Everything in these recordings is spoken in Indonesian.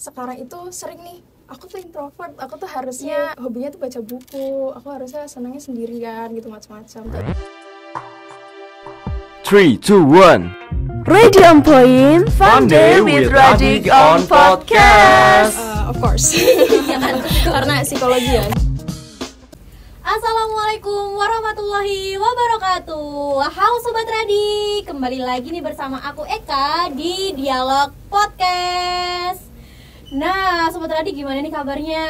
sekarang itu sering nih, aku tuh introvert, aku tuh harusnya hobinya tuh baca buku, aku harusnya senangnya sendirian gitu, macam-macam. 3, 2, 1. Radio on Point, Fun Day with Radik on Podcast. Of course, karena psikologi ya. Assalamualaikum warahmatullahi wabarakatuh. Halo Sobat Radik, kembali lagi nih bersama aku Eka di Dialog Podcast. Nah, Sobat Radik gimana nih kabarnya?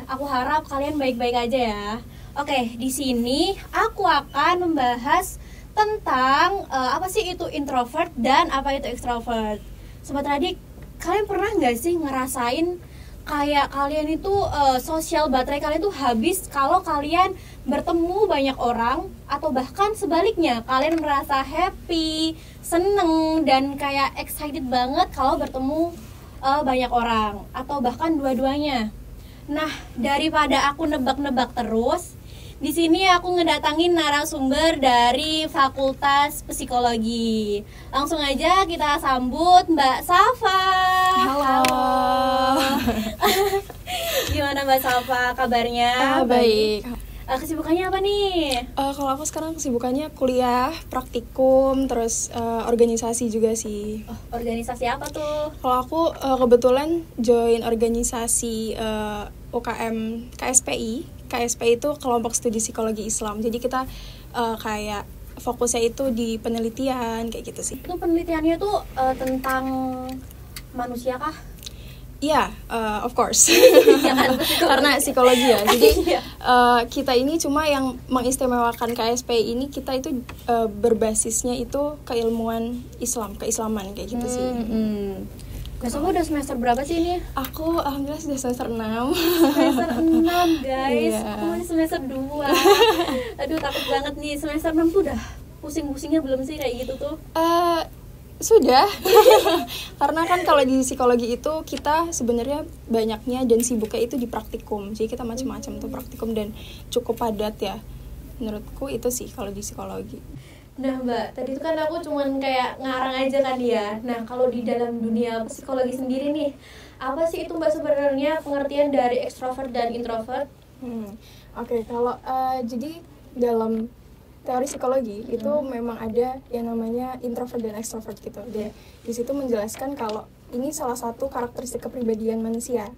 Aku harap kalian baik-baik aja ya. Oke, di sini aku akan membahas tentang apa sih itu introvert dan apa itu extrovert. Sobat Radik, kalian pernah nggak sih ngerasain kayak kalian itu sosial baterai kalian tuh habis kalau kalian bertemu banyak orang, atau bahkan sebaliknya kalian merasa happy, seneng dan kayak excited banget kalau bertemu banyak orang, atau bahkan dua-duanya. Nah, daripada aku nebak-nebak terus, di sini aku ngedatangin narasumber dari Fakultas Psikologi. Langsung aja kita sambut Mbak Safa. Halo. Gimana Mbak Safa kabarnya? Baik. Kesibukannya apa nih? Kalau aku sekarang kesibukannya kuliah, praktikum, terus organisasi juga sih. Oh, organisasi apa tuh? Kalau aku kebetulan join organisasi UKM KSPI. KSPI itu kelompok studi psikologi Islam. Jadi kita kayak fokusnya itu di penelitian kayak gitu sih. Itu penelitiannya tuh tentang manusia kah? Iya, of course. Karena psikologi ya. Jadi kita ini cuma yang mengistimewakan KSPI ini, kita itu berbasisnya itu keilmuan Islam, keislaman kayak gitu sih. Kamu udah semester berapa sih ini? Aku alhamdulillah sudah semester 6. Semester 6 guys, Iya. aku masih semester 2. Aduh takut banget nih, semester 6 tuh udah pusing-pusingnya belum sih kayak gitu tuh? Sudah. Karena kan kalau di psikologi itu kita sebenarnya banyaknya dan sibuknya itu di praktikum. Jadi kita macam-macam tuh praktikum dan cukup padat ya. Menurutku itu sih kalau di psikologi. Nah Mbak, tadi itu kan aku cuman kayak ngarang aja kan ya. Nah kalau di dalam dunia psikologi sendiri nih, apa sih itu Mbak sebenarnya pengertian dari extrovert dan introvert? Oke, kalau jadi dalam teori psikologi itu memang ada yang namanya introvert dan extrovert gitu. Dan di situ menjelaskan kalau ini salah satu karakteristik kepribadian manusia.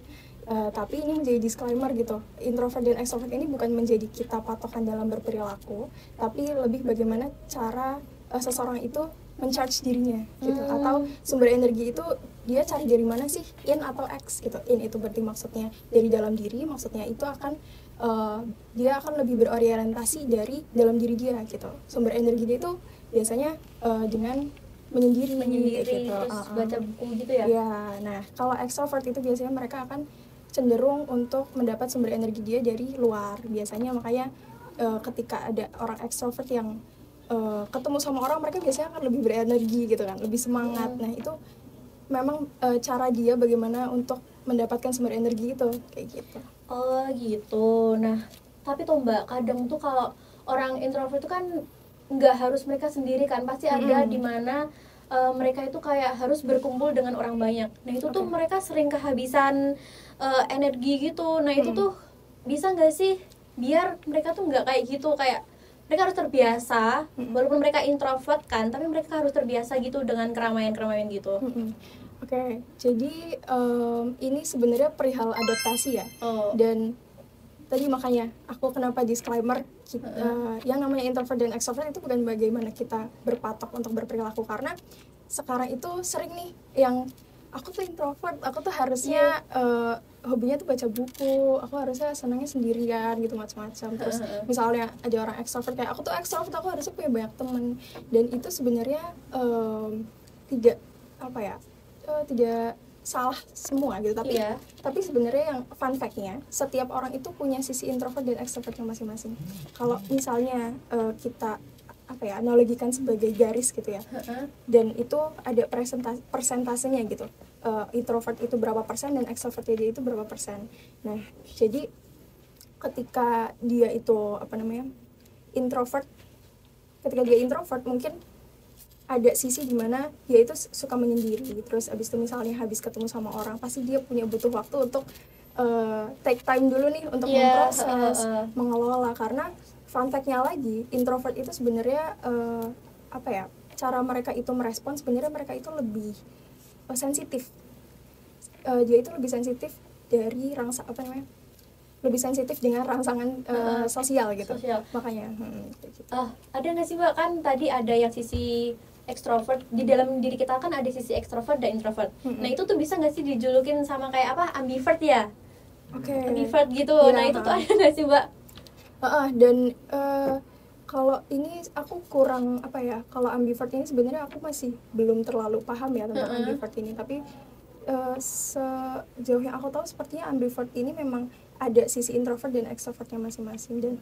Tapi ini menjadi disclaimer gitu, introvert dan extrovert ini bukan menjadi kita patokan dalam berperilaku, tapi lebih bagaimana cara seseorang itu mencharge dirinya gitu, atau sumber energi itu dia cari dari mana sih, in atau X gitu. In itu berarti maksudnya dari dalam diri, maksudnya itu akan dia akan lebih berorientasi dari dalam diri dia gitu. Sumber energi dia itu biasanya dengan menyendiri gitu. Terus baca buku gitu ya? Ya, nah kalau extrovert itu biasanya mereka akan cenderung untuk mendapat sumber energi dia dari luar. Biasanya makanya ketika ada orang extrovert yang ketemu sama orang, mereka biasanya akan lebih berenergi gitu kan, lebih semangat. Nah itu memang cara dia bagaimana untuk mendapatkan sumber energi itu kayak gitu. Oh gitu. Nah tapi tuh Mbak, kadang tuh kalau orang introvert itu kan nggak harus mereka sendiri kan, pasti ada di mana mereka itu kayak harus berkumpul dengan orang banyak. Nah itu tuh mereka sering kehabisan energi gitu. Nah itu tuh bisa nggak sih biar mereka tuh nggak kayak gitu, kayak mereka harus terbiasa, walaupun mereka introvert kan, tapi mereka harus terbiasa gitu dengan keramaian-keramaian gitu. Oke, jadi ini sebenarnya perihal adaptasi ya. Dan tadi makanya aku kenapa disclaimer yang namanya introvert dan extrovert itu bukan bagaimana kita berpatok untuk berperilaku, karena sekarang itu sering nih yang aku tuh introvert, aku tuh harusnya hobinya tuh baca buku, aku harusnya senangnya sendirian gitu, macam-macam. Terus misalnya ada orang extrovert kayak aku tuh extrovert, aku harusnya punya banyak teman, dan itu sebenarnya tidak salah semua gitu, tapi sebenarnya yang fun fact-nya, setiap orang itu punya sisi introvert dan extrovertnya masing-masing. Kalau misalnya kita analogikan sebagai garis gitu ya, dan itu ada persentasenya gitu, introvert itu berapa persen dan extrovertnya dia itu berapa persen. Nah jadi ketika dia itu introvert, ketika dia introvert mungkin ada sisi dimana dia itu suka menyendiri, terus abis itu misalnya habis ketemu sama orang pasti dia punya butuh waktu untuk take time dulu nih untuk memproses, mengelola. Karena fun fact-nya lagi, introvert itu sebenarnya cara mereka itu merespon, sebenarnya mereka itu lebih sensitif. Dia itu lebih sensitif dari lebih sensitif dengan rangsangan sosial gitu. Makanya gitu. Ada nggak sih Mbak, kan tadi ada yang sisi ekstrovert, di dalam diri kita kan ada sisi ekstrovert dan introvert. Nah itu tuh bisa nggak sih dijulukin sama kayak ambivert ya? Ambivert gitu. Ya, nah itu tuh ada nggak sih Mbak? Dan kalau ini aku kurang kalau ambivert ini sebenarnya aku masih belum terlalu paham ya tentang ambivert ini, tapi sejauh yang aku tahu sepertinya ambivert ini memang ada sisi introvert dan extrovertnya masing-masing. Dan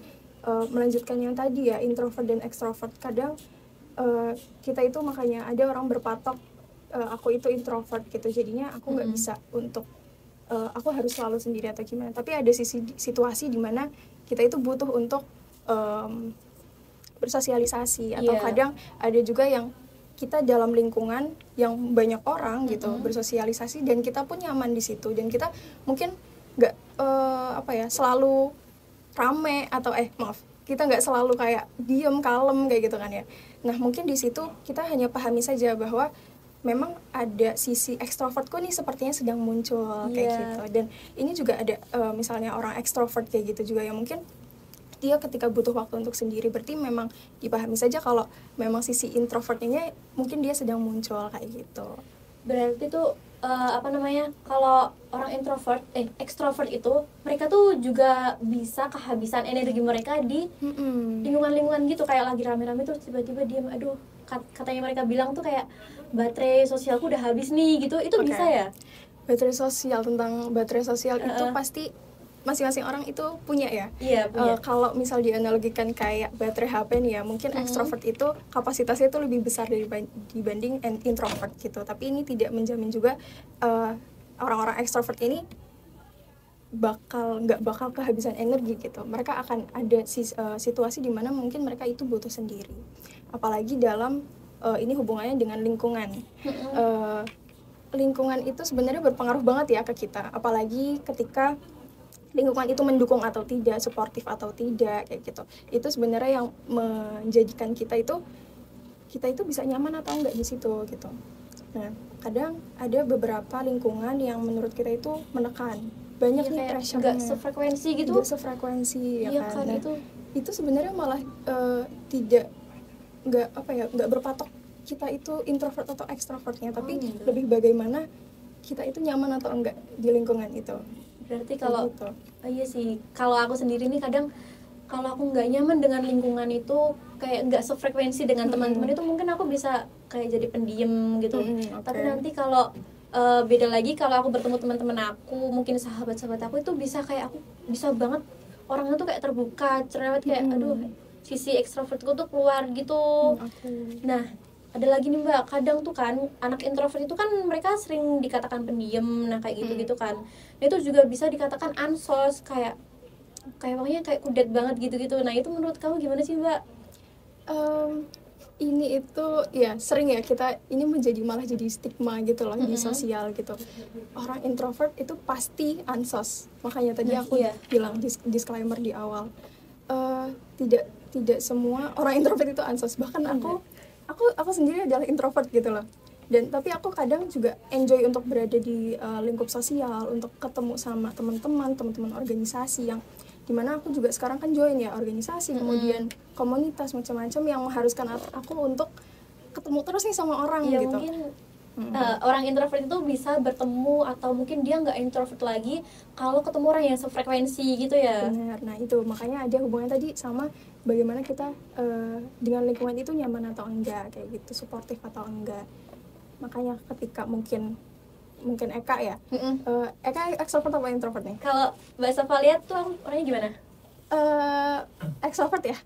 melanjutkan yang tadi ya, introvert dan extrovert, kadang kita itu makanya ada orang berpatok aku itu introvert gitu, jadinya aku nggak bisa untuk aku harus selalu sendiri atau gimana. Tapi ada situasi di mana kita itu butuh untuk bersosialisasi, atau kadang ada juga yang kita dalam lingkungan yang banyak orang gitu bersosialisasi dan kita pun nyaman di situ, dan kita mungkin nggak selalu rame atau kita nggak selalu kayak diem kalem kayak gitu kan ya. Nah mungkin di situ kita hanya pahami saja bahwa memang ada sisi ekstrovertku nih sepertinya sedang muncul kayak gitu. Dan ini juga ada misalnya orang ekstrovert kayak gitu juga yang mungkin dia ketika butuh waktu untuk sendiri, berarti memang dipahami saja kalau memang sisi introvertnya mungkin dia sedang muncul kayak gitu. Berarti tuh kalau orang ekstrovert itu mereka tuh juga bisa kehabisan energi mereka di lingkungan-lingkungan gitu, kayak lagi rame-rame tuh tiba-tiba diam, aduh katanya mereka bilang tuh kayak baterai sosialku udah habis nih gitu, itu bisa ya? Tentang baterai sosial itu pasti masing-masing orang itu punya ya. Iya, punya. Kalau misal dianalogikan kayak baterai HP nih ya, mungkin extrovert itu kapasitasnya itu lebih besar dibanding introvert gitu. Tapi ini tidak menjamin juga orang-orang extrovert ini nggak bakal kehabisan energi gitu. Mereka akan ada situasi di mana mungkin mereka itu butuh sendiri. Apalagi dalam ini hubungannya dengan lingkungan. Lingkungan itu sebenarnya berpengaruh banget ya ke kita. Apalagi ketika lingkungan itu mendukung atau tidak, suportif atau tidak kayak gitu. Itu sebenarnya yang menjadikan kita itu bisa nyaman atau enggak di situ gitu. Nah, kadang ada beberapa lingkungan yang menurut kita itu menekan. Banyak nih pressure-nya. Enggak sefrekuensi gitu. Enggak sefrekuensi ya kan. Nah, itu sebenarnya malah enggak berpatok kita itu introvert atau extrovertnya, tapi lebih bagaimana kita itu nyaman atau enggak di lingkungan itu. Berarti kalau iya sih, kalau aku sendiri nih kadang kalau aku nggak nyaman dengan lingkungan itu, kayak nggak sefrekuensi dengan teman-teman itu, mungkin aku bisa kayak jadi pendiam gitu. Tapi nanti kalau beda lagi kalau aku bertemu teman-teman aku, mungkin sahabat-sahabat aku itu bisa kayak aku bisa banget orangnya tuh kayak terbuka, cerewet, kayak aduh sisi ekstrovertku tuh keluar gitu. Nah ada lagi nih Mbak, kadang tuh kan anak introvert itu kan mereka sering dikatakan pendiam, nah kayak gitu-gitu kan. Nah itu juga bisa dikatakan ansos, kayak pokoknya kayak kudet banget gitu-gitu. Nah itu menurut kamu gimana sih Mbak? Ini itu ya sering ya kita ini malah jadi stigma gitu loh di sosial gitu. Orang introvert itu pasti ansos. Makanya tadi aku bilang disclaimer di awal. Tidak semua orang introvert itu ansos. Bahkan aku sendiri adalah introvert gitu loh. Tapi aku kadang juga enjoy untuk berada di lingkup sosial, untuk ketemu sama teman-teman organisasi, yang dimana aku juga sekarang kan join ya organisasi, kemudian komunitas macam-macam yang mengharuskan aku untuk ketemu terus nih sama orang ya, gitu. Mungkin orang introvert itu bisa bertemu, atau mungkin dia nggak introvert lagi kalau ketemu orang yang sefrekuensi gitu ya. Benar. Nah itu makanya ada hubungan tadi sama bagaimana kita dengan lingkungan itu nyaman atau enggak, kayak gitu, suportif atau enggak. Makanya ketika mungkin Eka ya, Eka ekstrovert atau introvert nih? Kalau bahasa lihat tuh orangnya gimana? Ekstrovert ya.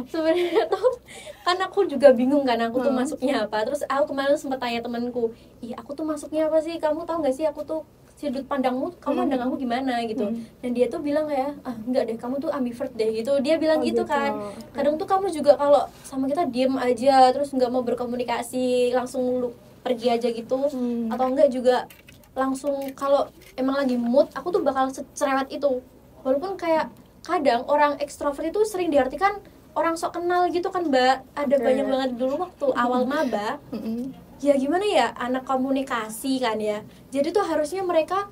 Sebenarnya tuh kan aku juga bingung kan, aku tuh masuknya apa. Terus aku kemarin sempat tanya temanku, aku tuh masuknya apa sih, kamu tahu nggak sih aku tuh sudut pandangmu, kamu pandang aku gimana gitu. Dan dia tuh bilang kayak, enggak deh, kamu tuh ambivert deh gitu. Dia bilang gitu kan. Kadang tuh kamu juga kalau sama kita diem aja, terus nggak mau berkomunikasi, langsung lu pergi aja gitu. Atau enggak juga langsung kalau emang lagi mood, aku tuh bakal cerewet itu. Walaupun kayak kadang orang ekstrovert itu sering diartikan orang sok kenal gitu kan Mbak. Ada banyak banget dulu waktu awal maba. Ya gimana ya, anak komunikasi kan ya. Jadi tuh harusnya mereka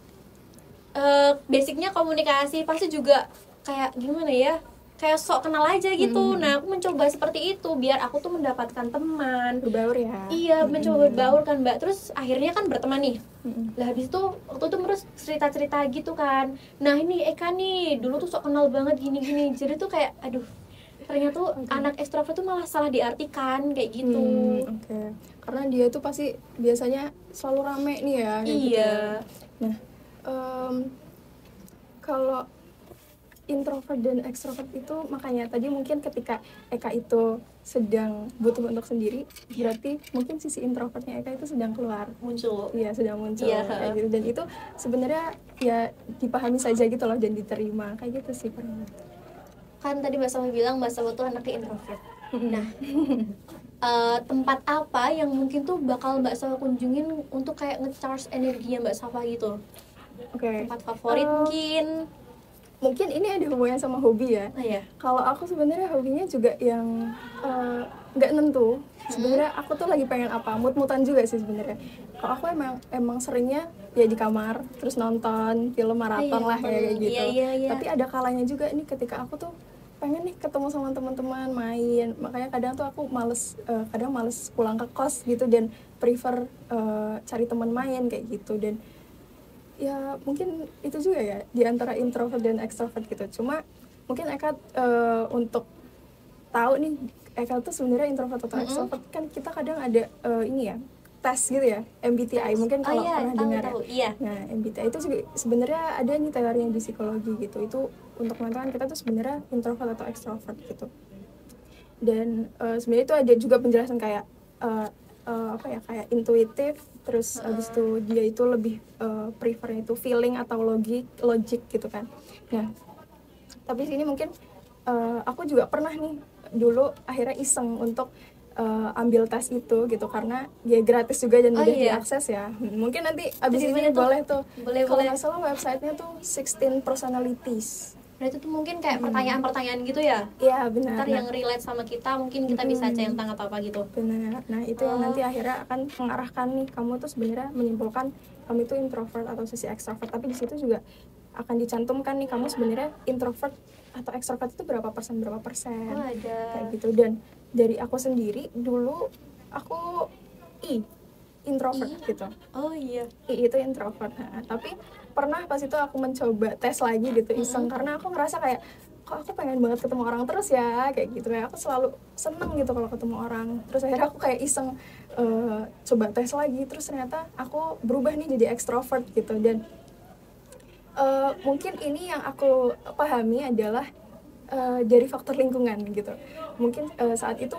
basicnya komunikasi, pasti juga kayak gimana ya, kayak sok kenal aja gitu. Nah aku mencoba seperti itu biar aku tuh mendapatkan teman, berbaur ya. Iya, mencoba berbaur kan Mbak. Terus akhirnya kan berteman nih. Lah habis itu waktu itu terus cerita-cerita gitu kan. Nah ini Eka nih dulu tuh sok kenal banget gini-gini. Jadi tuh kayak aduh, ternyata tuh anak ekstrovert tuh malah salah diartikan kayak gitu. Karena dia tuh pasti biasanya selalu rame nih ya kayak iya gitu. Nah kalau introvert dan ekstrovert itu, makanya tadi mungkin ketika Eka itu sedang butuh untuk sendiri, berarti mungkin sisi introvertnya Eka itu sedang keluar, muncul. Iya, sedang muncul kayak gitu. Dan itu sebenarnya ya dipahami saja gitu loh dan diterima kayak gitu sih pernah. Kan tadi Mbak Salma bilang Mbak Salma tuh anaknya introvert. Nah, tempat apa yang mungkin tuh bakal Mbak Salma kunjungin untuk kayak nge-charge energinya Mbak Salma gitu? Tempat favorit mungkin ini ada hubungannya sama hobi ya. Iya. Kalau aku sebenarnya hobinya juga yang nggak nentu. Sebenarnya aku tuh lagi pengen apa, mut-mutan juga sih sebenarnya. Kalau aku emang seringnya ya di kamar terus nonton film maraton lah kayak gitu. Iya. Tapi ada kalanya juga nih ketika aku tuh pengen nih ketemu sama teman-teman, main. Makanya kadang tuh aku kadang males pulang ke kos gitu dan prefer cari teman main kayak gitu. Dan ya mungkin itu juga ya di antara introvert dan extrovert gitu. Cuma mungkin Eka untuk tahu nih Eka tuh sebenarnya introvert atau extrovert kan kita kadang ada ini ya, tes gitu ya, MBTI mungkin kalau pernah dengar ya. Nah MBTI itu juga sebenarnya ada nih teorinya di psikologi gitu. Itu untuk menentukan kita tuh sebenarnya introvert atau extrovert gitu. Dan sebenarnya itu ada juga penjelasan kayak kayak intuitif. Terus abis itu dia itu lebih prefernya itu feeling atau logic gitu kan. Nah tapi sini mungkin aku juga pernah nih dulu akhirnya iseng untuk ambil tes itu gitu karena dia gratis juga dan mudah diakses ya. Mungkin nanti abis ini boleh tuh. Kalau nggak salah websitenya tuh 16 personalities. Berarti itu mungkin kayak pertanyaan-pertanyaan gitu ya? Iya benar. Ntar yang relate sama kita mungkin kita bisa centang atau apa gitu. Benar. Nah itu yang nanti akhirnya akan mengarahkan nih kamu tuh sebenarnya menyimpulkan kamu itu introvert atau sisi extrovert. Tapi di situ juga akan dicantumkan nih kamu sebenarnya introvert atau extrovert itu berapa persen kayak gitu. Dan dari aku sendiri dulu aku introvert gitu. I itu introvert. Nah, tapi pernah pas itu aku mencoba tes lagi gitu iseng karena aku ngerasa kayak kok aku pengen banget ketemu orang terus ya kayak gitu ya. Aku selalu seneng gitu kalau ketemu orang. Terus akhirnya aku kayak iseng coba tes lagi, terus ternyata aku berubah nih jadi extrovert gitu. Dan mungkin ini yang aku pahami adalah dari faktor lingkungan gitu. Mungkin saat itu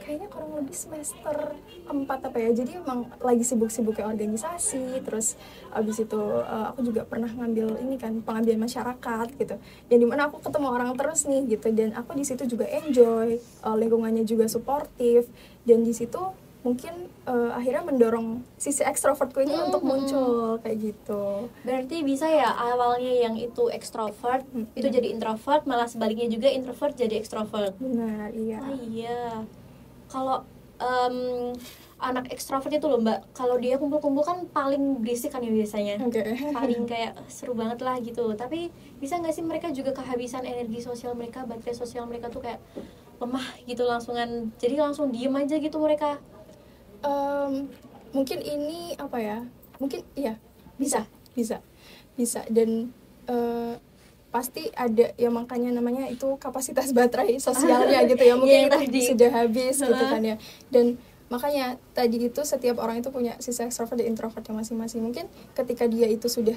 kayaknya kurang lebih semester 4 apa ya, jadi emang lagi sibuk-sibuknya organisasi. Terus abis itu aku juga pernah ngambil ini kan pengabdian masyarakat gitu, yang dimana aku ketemu orang terus nih gitu. Dan aku di situ juga enjoy, lingkungannya juga suportif. Dan di situ mungkin akhirnya mendorong sisi ekstrovertku ini untuk muncul kayak gitu. Berarti bisa ya awalnya yang itu ekstrovert itu jadi introvert, malah sebaliknya juga introvert jadi ekstrovert. Benar, iya. Iya. Kalau anak ekstrovert itu loh Mbak, kalau dia kumpul-kumpul kan paling berisik kan ya biasanya. Paling kayak seru banget lah gitu. Tapi bisa nggak sih mereka juga kehabisan energi sosial mereka, baterai sosial mereka tuh kayak lemah gitu langsungan, jadi langsung diem aja gitu mereka. Mungkin ini apa ya, mungkin iya bisa dan pasti ada ya, makanya namanya itu kapasitas baterai sosialnya gitu ya, mungkin itu sudah habis gitu kan ya. Dan makanya tadi itu setiap orang itu punya sisi extrovert dan introvertnya masing-masing. Mungkin ketika dia itu sudah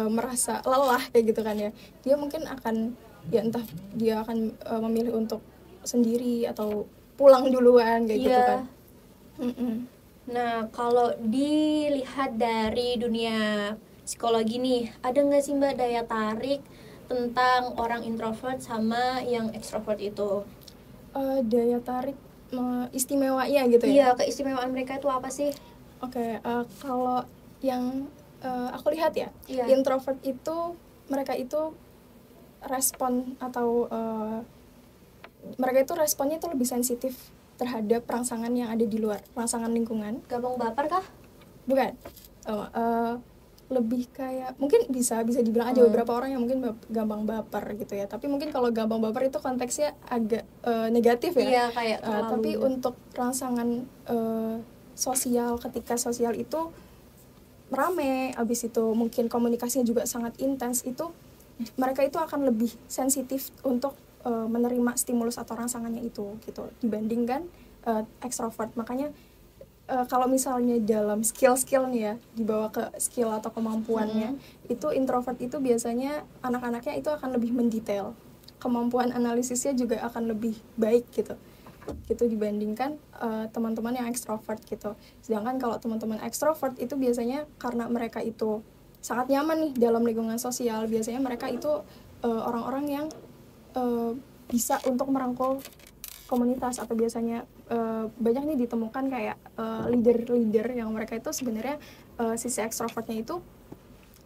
merasa lelah kayak gitu kan ya, dia mungkin akan ya entah dia akan memilih untuk sendiri atau pulang duluan kayak gitu kan. Nah kalau dilihat dari dunia psikologi nih, ada nggak sih Mbak daya tarik tentang orang introvert sama yang ekstrovert itu? Daya tarik istimewanya gitu Iya, ya. keistimewaan mereka itu apa sih? Oke, kalau yang aku lihat ya, Iya. introvert itu mereka itu respon atau mereka itu responnya itu lebih sensitif terhadap rangsangan yang ada di luar, rangsangan lingkungan. Gampang baper kah? Bukan. Lebih kayak mungkin bisa dibilang aja beberapa orang yang mungkin gampang baper gitu ya, tapi mungkin kalau gampang baper itu konteksnya agak negatif ya. Iya, kayak Tapi untuk rangsangan sosial, ketika sosial itu rame, abis itu mungkin komunikasinya juga sangat intens, itu mereka itu akan lebih sensitif untuk menerima stimulus atau rangsangannya itu gitu dibandingkan ekstrovert. Makanya kalau misalnya dalam skill nih ya, dibawa ke skill atau kemampuannya, itu introvert itu biasanya anak-anaknya itu akan lebih mendetail, kemampuan analisisnya juga akan lebih baik gitu dibandingkan teman-teman yang ekstrovert gitu. Sedangkan kalau teman-teman ekstrovert itu biasanya karena mereka itu sangat nyaman nih dalam lingkungan sosial, biasanya mereka itu orang-orang yang bisa untuk merangkul komunitas, atau biasanya banyak nih ditemukan kayak leader yang mereka itu sebenarnya sisi ekstrovertnya itu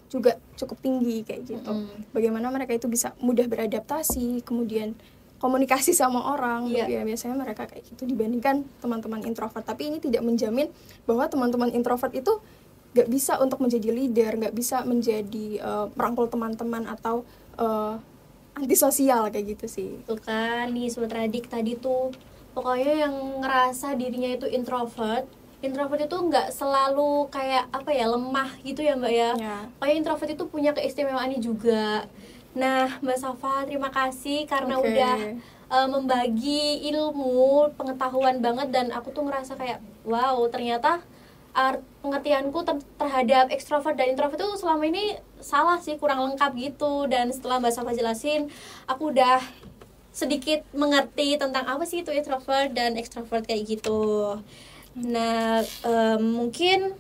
juga cukup tinggi kayak gitu. Bagaimana mereka itu bisa mudah beradaptasi, kemudian komunikasi sama orang, ya biasanya mereka kayak gitu dibandingkan teman-teman introvert. Tapi ini tidak menjamin bahwa teman-teman introvert itu gak bisa untuk menjadi leader, gak bisa menjadi merangkul teman-teman atau antisosial kayak gitu sih. Tuh kan nih Sobat Radik, tadi tuh pokoknya yang ngerasa dirinya itu introvert itu nggak selalu kayak apa ya, lemah gitu ya Mbak ya. Pokoknya introvert itu punya keistimewaannya juga. Nah Mbak Safa, terima kasih karena udah membagi ilmu, pengetahuan banget, dan aku tuh ngerasa kayak wow, ternyata pengertianku terhadap ekstrovert dan introvert itu selama ini salah sih, kurang lengkap gitu. Dan setelah Mbak Safa jelasin, aku udah sedikit mengerti tentang apa sih itu introvert dan ekstrovert kayak gitu. Nah, mungkin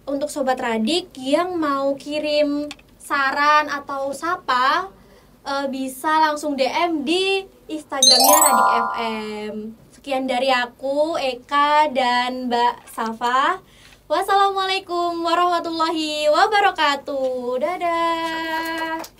untuk Sobat Radik yang mau kirim saran atau sapa, bisa langsung DM di Instagramnya Radik FM. Sekian dari aku, Eka dan Mbak Safa. Wassalamualaikum warahmatullahi wabarakatuh. Dadah.